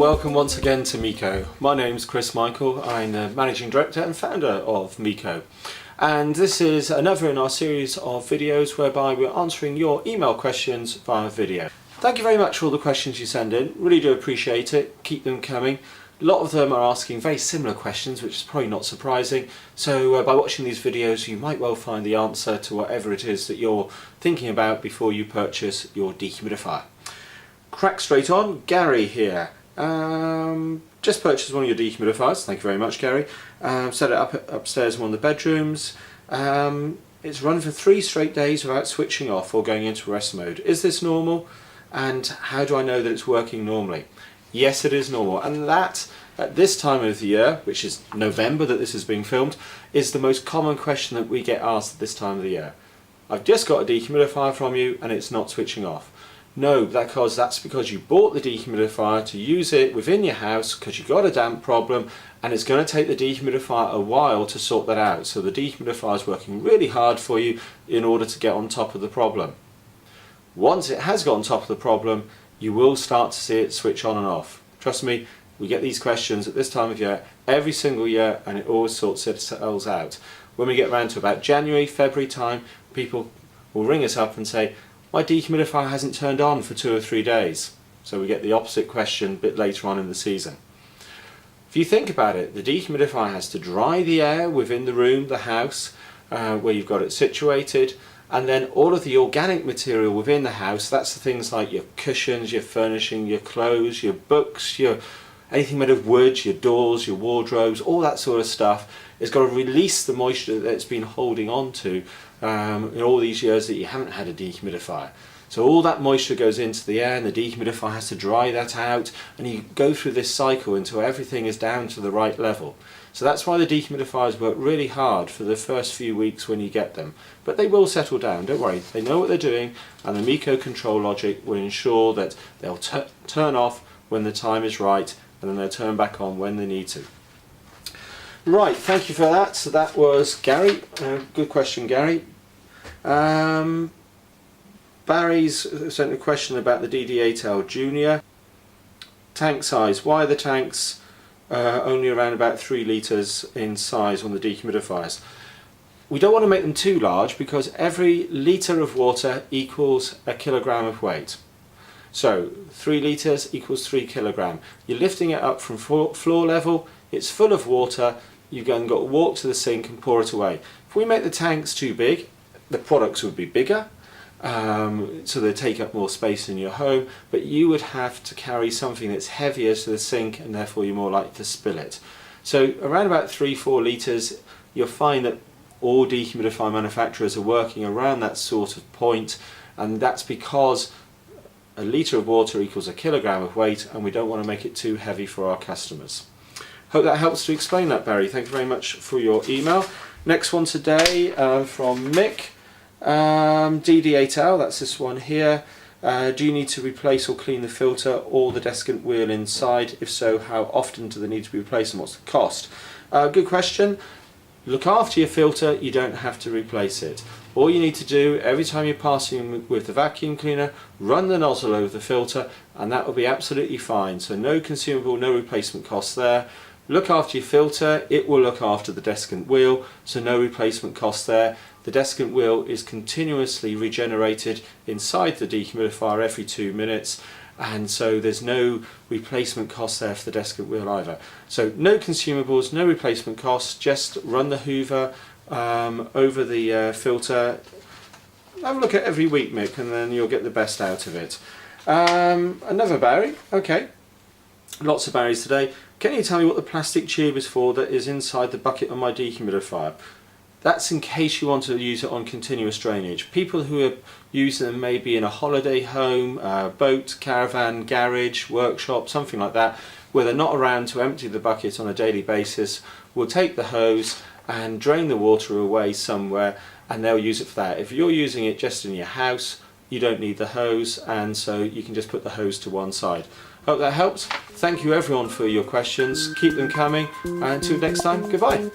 welcome once again to Meaco. My name's Chris Michael, I'm the Managing Director and Founder of Meaco. And this is another in our series of videos whereby we're answering your email questions via video. Thank you very much for all the questions you send in, really do appreciate it, keep them coming. A lot of them are asking very similar questions, which is probably not surprising. So by watching these videos you might well find the answer to whatever it is that you're thinking about before you purchase your dehumidifier. Crack straight on, Gary here. Just purchased one of your dehumidifiers, thank you very much Gary. Set it up upstairs in one of the bedrooms. It's run for 3 straight days without switching off or going into rest mode. Is this normal? And how do I know that it's working normally? Yes, it is normal, and that at this time of the year, which is November that this is being filmed, is the most common question that we get asked at this time of the year. I've just got a dehumidifier from you and it's not switching off. No, that's because you bought the dehumidifier to use it within your house because you've got a damp problem, and it's going to take the dehumidifier a while to sort that out. So the dehumidifier is working really hard for you in order to get on top of the problem. Once it has got on top of the problem, you will start to see it switch on and off. Trust me, we get these questions at this time of year every single year and it always sorts itself out. When we get around to about January, February time, people will ring us up and say, my dehumidifier hasn't turned on for 2 or 3 days. So we get the opposite question a bit later on in the season. If you think about it, the dehumidifier has to dry the air within the room, the house, where you've got it situated, and then all of the organic material within the house, that's the things like your cushions, your furnishing, your clothes, your books, anything made of wood, your doors, your wardrobes, all that sort of stuff, has got to release the moisture that it's been holding on to in all these years that you haven't had a dehumidifier. So all that moisture goes into the air and the dehumidifier has to dry that out, and you go through this cycle until everything is down to the right level. So that's why the dehumidifiers work really hard for the first few weeks when you get them. But they will settle down, don't worry. They know what they're doing, and the Meaco control logic will ensure that they'll turn off when the time is right, and then they'll turn back on when they need to. Right, thank you for that. So that was Gary. Good question, Gary. Barry's sent a question about the DD8L Junior. Tank size. Why are the tanks only around about 3 litres in size on the dehumidifiers? We don't want to make them too large because every litre of water equals a kilogram of weight. So 3 litres equals 3 kilogram. You're lifting it up from floor level, it's full of water, you've then got to walk to the sink and pour it away. If we make the tanks too big, the products would be bigger, so they take up more space in your home, but you would have to carry something that's heavier to the sink and therefore you're more likely to spill it. So around about 3-4 litres, you'll find that all dehumidifier manufacturers are working around that sort of point, and that's because a litre of water equals a kilogram of weight, and we don't want to make it too heavy for our customers. Hope that helps to explain that, Barry. Thank you very much for your email. Next one today from Mick. DD8L, that's this one here. Do you need to replace or clean the filter or the desiccant wheel inside? If so, how often do they need to be replaced and what's the cost? Good question. Look after your filter, you don't have to replace it. All you need to do every time you're passing with the vacuum cleaner, run the nozzle over the filter and that will be absolutely fine. So no consumable, no replacement costs there. Look after your filter, it will look after the desiccant wheel, so no replacement cost there. The desiccant wheel is continuously regenerated inside the dehumidifier every 2 minutes, and so there's no replacement cost there for the desiccant wheel either. So no consumables, no replacement costs, just run the hoover over the filter. Have a look at it every week, Mick, and then you'll get the best out of it. Another Barry, okay. Lots of Barrys today. Can you tell me what the plastic tube is for that is inside the bucket on my dehumidifier? That's in case you want to use it on continuous drainage. People who are using them maybe in a holiday home, boat, caravan, garage, workshop, something like that, where they're not around to empty the bucket on a daily basis, will take the hose and drain the water away somewhere, and they'll use it for that. If you're using it just in your house, you don't need the hose, and so you can just put the hose to one side. Hope that helps. Thank you everyone for your questions. Keep them coming, and until next time, goodbye.